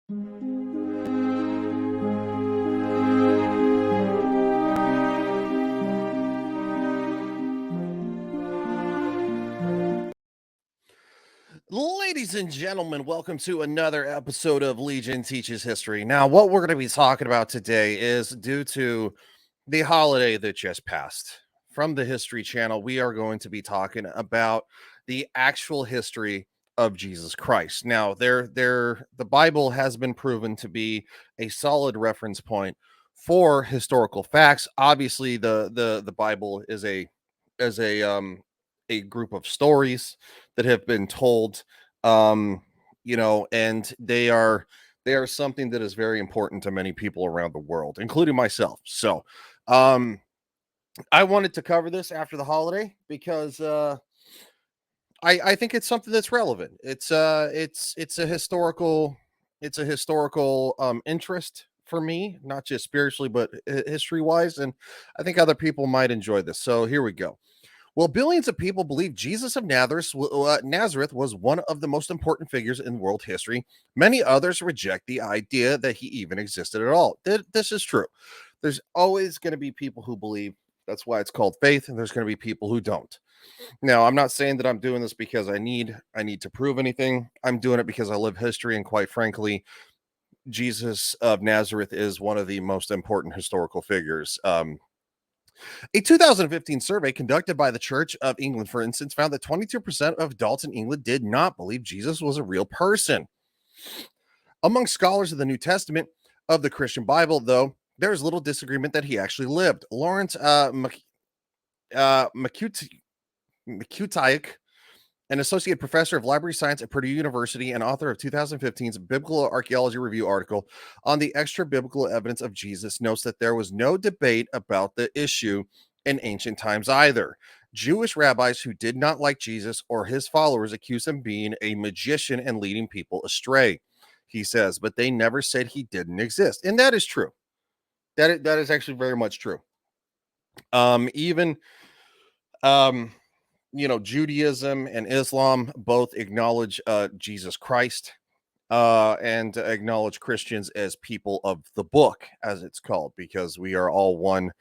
Ladies and gentlemen, welcome to another episode of Legion Teaches History. Now, what we're going to be talking about today is due to the holiday that just passed. From the History Channel, we are going to be talking about the actual history of Jesus Christ. Now, the Bible has been proven to be a solid reference point for historical facts. Obviously, the Bible is a group of stories that have been told, um and they are something that is very important to many people around the world, including myself. So um I wanted to cover this after the holiday because I think it's something that's relevant. It's a historical interest for me, not just spiritually but history wise, and I think other people might enjoy this. So here we go. Well, billions of people believe Jesus of Nazareth was one of the most important figures in world history. Many others reject the idea that he even existed at all. This is true. There's always going to be people who believe. That's why it's called faith, and there's going to be people who don't. Now, I'm not saying that I'm doing this because I need to prove anything. I'm doing it because I live history, and quite frankly, Jesus of Nazareth is one of the most important historical figures. A 2015 survey conducted by the Church of England, for instance, found that 22% of adults in England did not believe Jesus was a real person. Among scholars of the New Testament of the Christian Bible, though, there is little disagreement that he actually lived. Lawrence McCutiak, an associate professor of library science at Purdue University and author of 2015's Biblical Archaeology Review article on the extra biblical evidence of Jesus, notes that there was no debate about the issue in ancient times either. Jewish rabbis who did not like Jesus or his followers accused him of being a magician and leading people astray, he says, but they never said he didn't exist. And that is true. That is actually very much true. Even Judaism and Islam both acknowledge Jesus Christ, and acknowledge Christians as people of the book, as it's called, because we are all one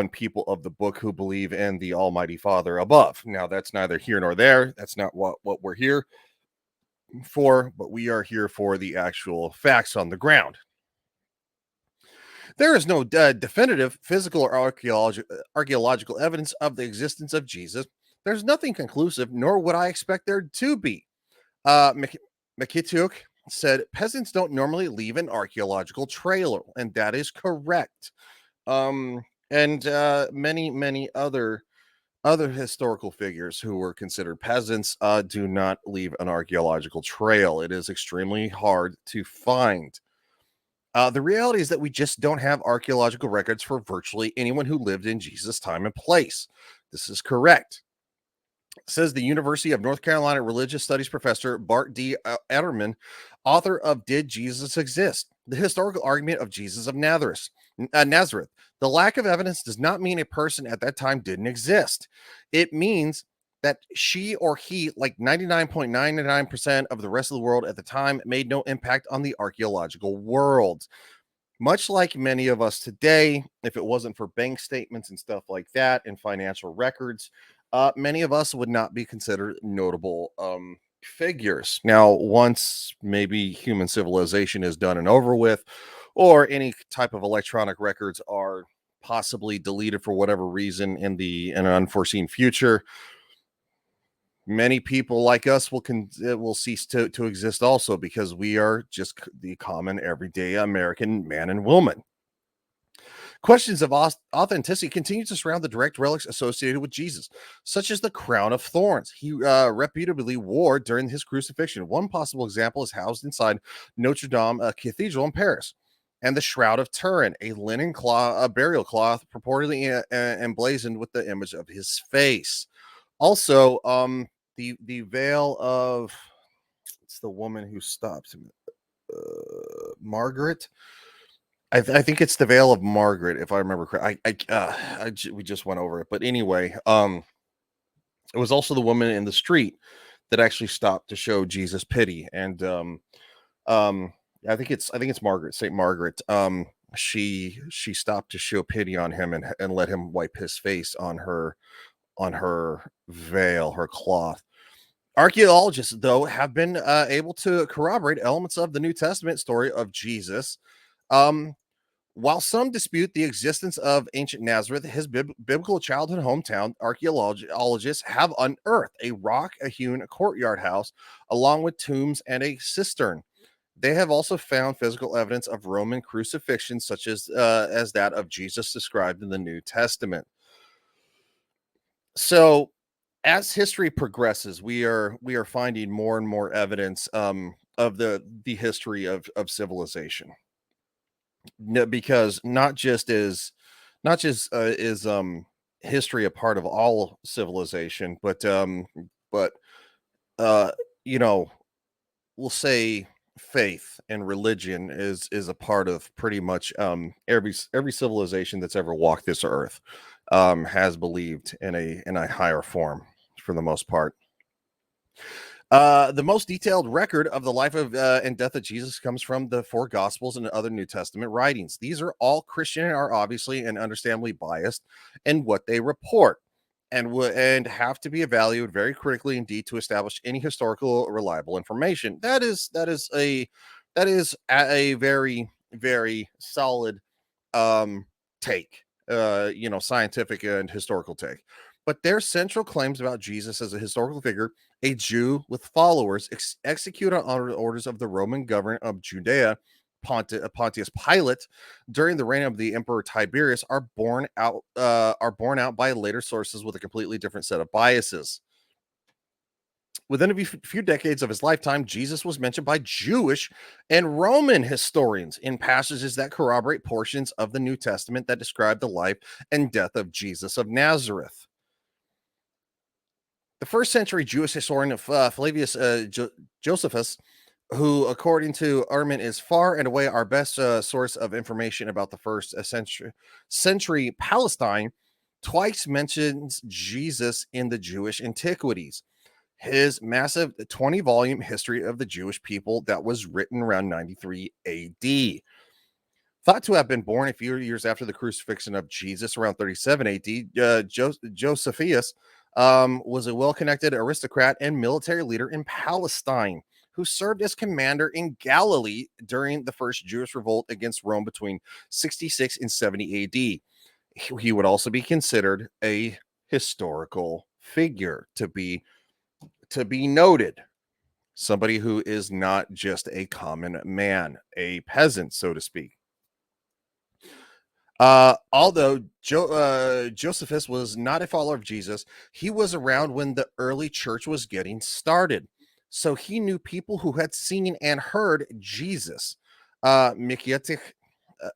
people of the book who believe in the Almighty Father above. Now, that's neither here nor there. That's not what we're here for, but we are here for the actual facts on the ground. There is no definitive physical or archaeological evidence of the existence of Jesus. There's nothing conclusive, nor would I expect there to be. Mikituk said peasants don't normally leave an archaeological trail, and that is correct. And many other historical figures who were considered peasants do not leave an archaeological trail. It is extremely hard to find. The reality is that we just don't have archaeological records for virtually anyone who lived in Jesus' time and place. This is correct. Says the University of North Carolina religious studies professor Bart D. Etterman, author of Did Jesus Exist? The Historical Argument of Jesus of Nazareth. The lack of evidence does not mean a person at that time didn't exist. It means that she or he, like 99.99% of the rest of the world at the time, made no impact on the archaeological world. Much like many of us today, if it wasn't for bank statements and stuff like that and financial records, many of us would not be considered notable figures. Now, once maybe human civilization is done and over with, or any type of electronic records are possibly deleted for whatever reason in an unforeseen future, many people like us will cease to exist also, because we are just the common everyday American man and woman. Questions of authenticity continue to surround the direct relics associated with Jesus, such as the crown of thorns he reputably wore during his crucifixion. One possible example is housed inside Notre Dame Cathedral in Paris, and the Shroud of Turin, a linen burial cloth purportedly emblazoned with the image of his face. Also, the veil of, it's the woman who stopped him, Margaret. I think it's the veil of Margaret, if I remember correctly. We just went over it, but anyway, it was also the woman in the street that actually stopped to show Jesus pity, and I think it's Margaret, Saint Margaret. She stopped to show pity on him and let him wipe his face on her veil, her cloth. Archaeologists, though, have been able to corroborate elements of the New Testament story of Jesus. Um, while some dispute the existence of ancient Nazareth, his biblical childhood hometown, archaeologists have unearthed a rock hewn courtyard house, along with tombs and a cistern. They have also found physical evidence of Roman crucifixion, such as that of Jesus described in the New Testament. So, as history progresses, we are finding more and more evidence of the history of civilization. No, because not just is history a part of all civilization, but uh you know, we'll say faith and religion is a part of pretty much every civilization that's ever walked this earth has believed in a higher form for the most part. The most detailed record of the life of and death of Jesus comes from the four Gospels and other New Testament writings. These are all Christian and are obviously and understandably biased in what they report, and have to be evaluated very critically indeed to establish any historical reliable information. That is a very solid um take, scientific and historical take. But their central claims about Jesus as a historical figure, a Jew with followers executed on orders of the Roman government of Judea, Pontius Pilate, during the reign of the Emperor Tiberius, are borne out by later sources with a completely different set of biases. Within a few decades of his lifetime, Jesus was mentioned by Jewish and Roman historians in passages that corroborate portions of the New Testament that describe the life and death of Jesus of Nazareth. The first century Jewish historian Flavius Josephus, who, according to Ehrman, is far and away our best source of information about the first century Palestine, twice mentions Jesus in the Jewish antiquities. His massive 20-volume history of the Jewish people that was written around 93 AD. Thought to have been born a few years after the crucifixion of Jesus around 37 AD, Josephus was a well connected aristocrat and military leader in Palestine who served as commander in Galilee during the first Jewish revolt against Rome between 66 and 70 AD. He would also be considered a historical figure to be noted. Somebody who is not just a common man, a peasant, so to speak. Although Josephus was not a follower of Jesus, he was around when the early church was getting started. So he knew people who had seen and heard Jesus. Mikietik, uh,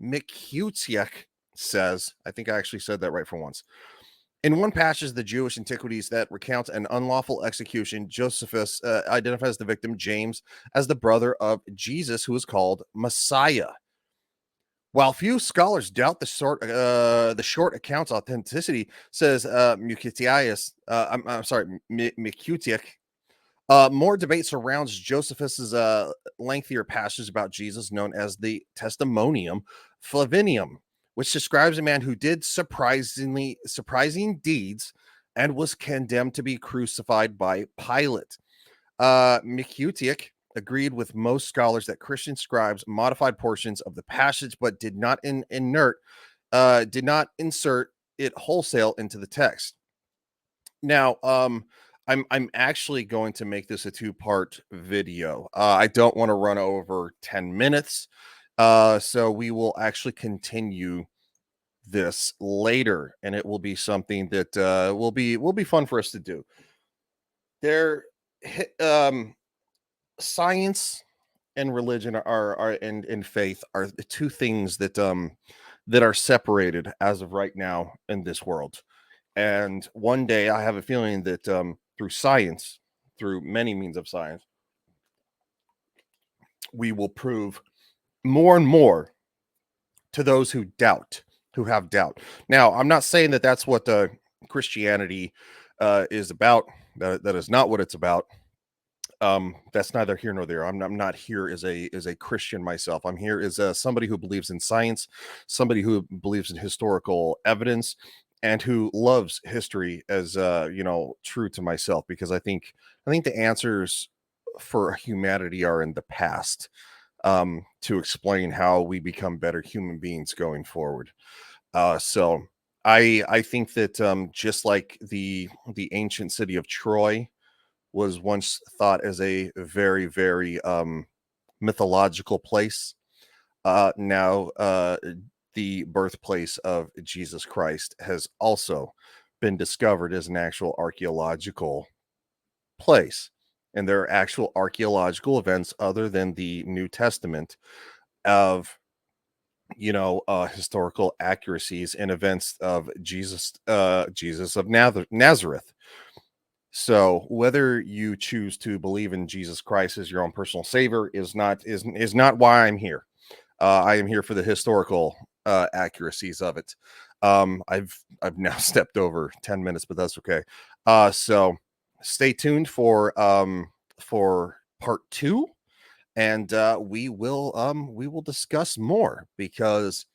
Mikutiak says, I think I actually said that right for once. In one passage of the Jewish antiquities that recounts an unlawful execution, Josephus identifies the victim, James, as the brother of Jesus, who is called Messiah. While few scholars doubt the short account's authenticity, says Mukitius, I'm sorry, Mikutiak, more debate surrounds Josephus's lengthier passage about Jesus, known as the Testimonium Flavinium, which describes a man who did surprising deeds and was condemned to be crucified by Pilate. Mikutiak agreed with most scholars that Christian scribes modified portions of the passage, but did not insert it wholesale into the text. Now, I'm actually going to make this a two-part video. I don't want to run over 10 minutes. So we will actually continue this later, and it will be something that will be fun for us to do. There Science and religion and faith are the two things that are separated as of right now in this world. And one day I have a feeling that through science, through many means of science, we will prove more and more to those who have doubt. Now, I'm not saying that that's what Christianity is about. That is not what it's about. That's neither here nor there. I'm not here as a Christian myself. I'm here as somebody who believes in science, somebody who believes in historical evidence, and who loves history as true to myself, because I think the answers for humanity are in the past, to explain how we become better human beings going forward. So I think that, just like the ancient city of Troy was once thought as a very, very mythological place. Now, the birthplace of Jesus Christ has also been discovered as an actual archaeological place. And there are actual archaeological events other than the New Testament of historical accuracies and events of Jesus of Nazareth. So whether you choose to believe in Jesus Christ as your own personal savior is not why I'm here. I am here for the historical accuracies of it. I've now stepped over 10 minutes, but that's okay. So stay tuned for part 2, and we will discuss more, because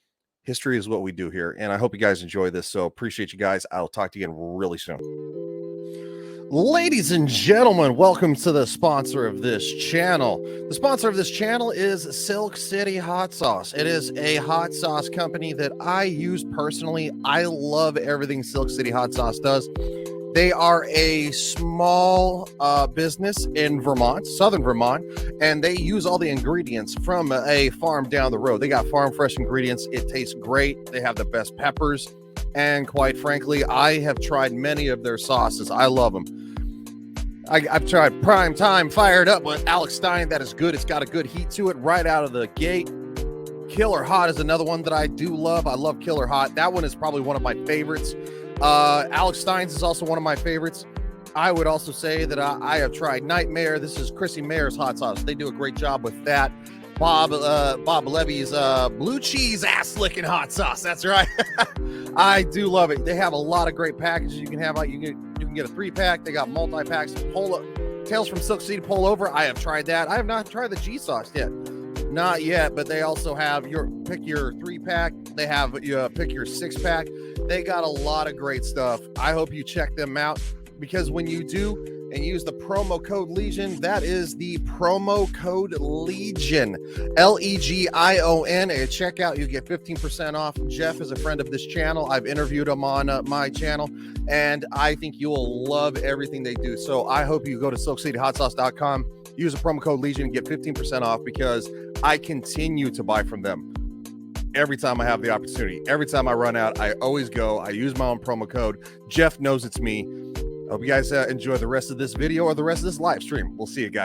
history is what we do here, and I hope you guys enjoy this. So appreciate you guys. I'll talk to you again really soon. Ladies and gentlemen, welcome to the sponsor of this channel. The sponsor of this channel is Silk City Hot Sauce. It is a hot sauce company that I use personally. I love everything Silk City Hot Sauce does. They are a small business in Vermont, southern Vermont, and they use all the ingredients from a farm down the road. They got farm fresh ingredients. It tastes great. They have the best peppers. And quite frankly, I have tried many of their sauces. I love them. I've tried Prime Time Fired Up with Alex Stein. That is good. It's got a good heat to it right out of the gate. Killer Hot is another one that I do love. I love Killer Hot. That one is probably one of my favorites. Alex Stein's is also one of my favorites. I would also say that I have tried Nightmare. This is Chrissy Mayer's hot sauce. They do a great job with that. Bob Levy's blue cheese ass licking hot sauce. That's right. I do love it. They have a lot of great packages you can have out. You can get a 3-pack. They got multi-packs. Tales from Silk City Pull Over. I have tried that. I have not tried the G sauce yet. Not yet, but they also have pick your 3-pack. They have pick your 6-pack. They got a lot of great stuff. I hope you check them out, because when you do and use the promo code Legion, that is the promo code Legion, Legion. At checkout, you get 15% off. Jeff is a friend of this channel. I've interviewed him on my channel, and I think you will love everything they do. So I hope you go to SilkCityHotSauce.com, use the promo code Legion, and get 15% off, because I continue to buy from them every time I have the opportunity. Every time I run out, I always go. I use my own promo code. Jeff knows it's me. Hope you guys enjoy the rest of this video or the rest of this live stream. We'll see you guys.